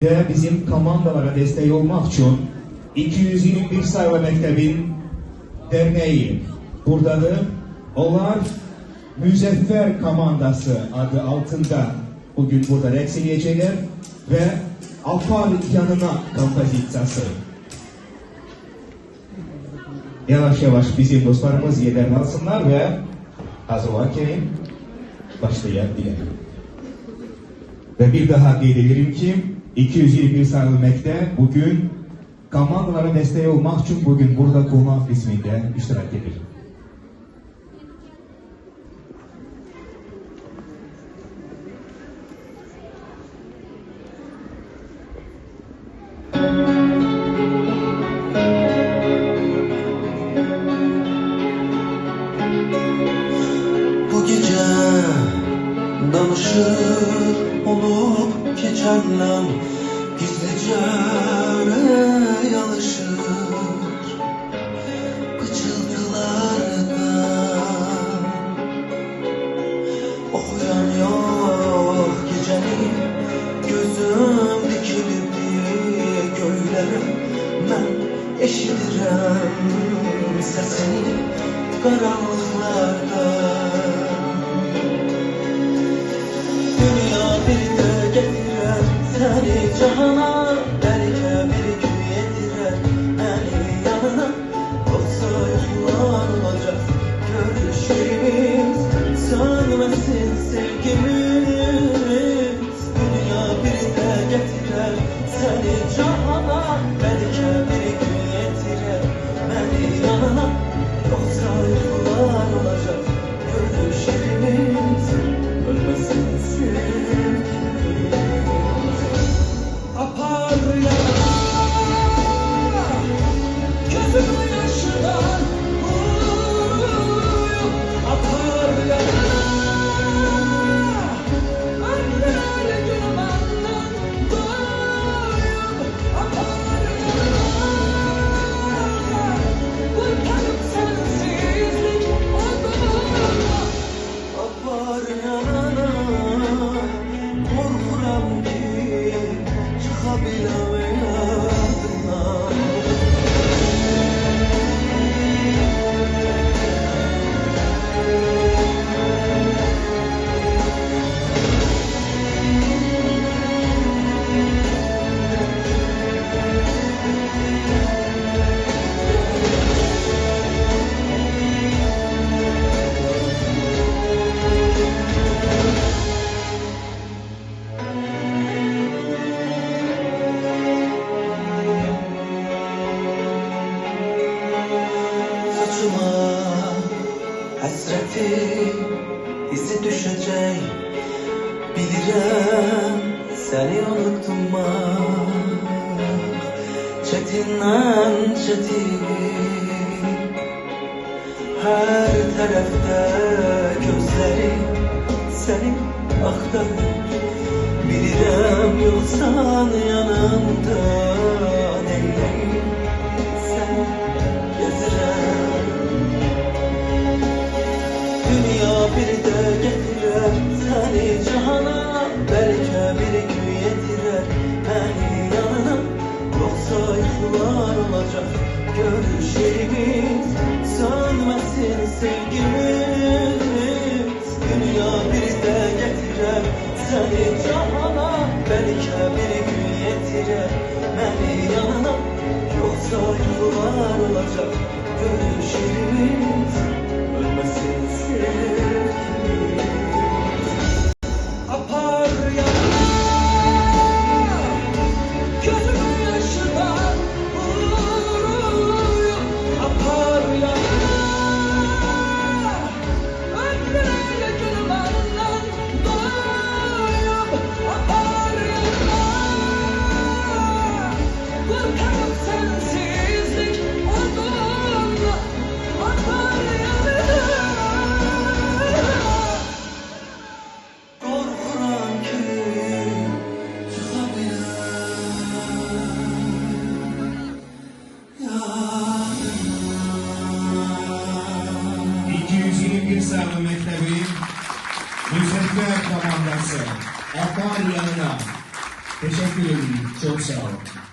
ve bizim komandalara destek olmak için 221 sayılı mektebin derneği buradadır. Onlar Müzeffer Komandası adı altında bugün burada reks edecekler ve Apar Yanına kompozisyası. Yavaş yavaş bizim dostlarımız yerlerini alsınlar ve hazırlarken başlayabilir. Ve bir daha diyebilirim ki 221 sayılı mektep bugün komandalara destek olmak için bugün burada konak kısmında iştirak edilir. Bu gece danışır olup geçenler gizlice yalışır pıçıltılarda. Okuyan yok gecenin gözüm dikildi göğlere. Ben eşidirem sesini karanlıklarda. Dünya bir de getirer seni cahana, belki bir gün yetirer beni yanına. Olsa yoklar olacak görüşlerimiz, sönmesin sevgimiz. Dünya bir de getirer seni cahana, belki bir gün yetirer beni yanına. Yoksa yoklar olacak görüşlerimiz, ölmesin sevgimiz. Apar yana gözümün yaşından uyuyor. Apar yana ömrüyle gülüm andan doyuyor. Apar yana kurtarıp sensizlik odana. Apar yana korkuram ki çıkabilemem yadından. Saçıma hasreti izi düşecek, bilirim seni unutmak çetinden çetin. Her tarafta gözleri seni aktarır, bilirim yoksan yanımda neyleyim seni gezirem. Dünya bir de getirer seni cahana, belki bir gün yetirer beni yanına. Yoksa yıllar olacak görüşlerimiz, sönmesin sevgimiz. Dünya bir de getirer seni cahana, belki bir gün yetirer beni yanına. Yoksa yıllar olacak görüşlerimiz, ölmesin sevgimiz. Apar yana gözümün yaşından uyuyor. Apar yana ömrüyle gülüm andan doyuyor. Apar yana korkarım sensizlik odana. Apar yana korkuram ki çıkabilemem yadından. 221 sayılı mektebin Müzeffer Komandası Apar Yanına. Teşekkür ederim. Çok sağ olun.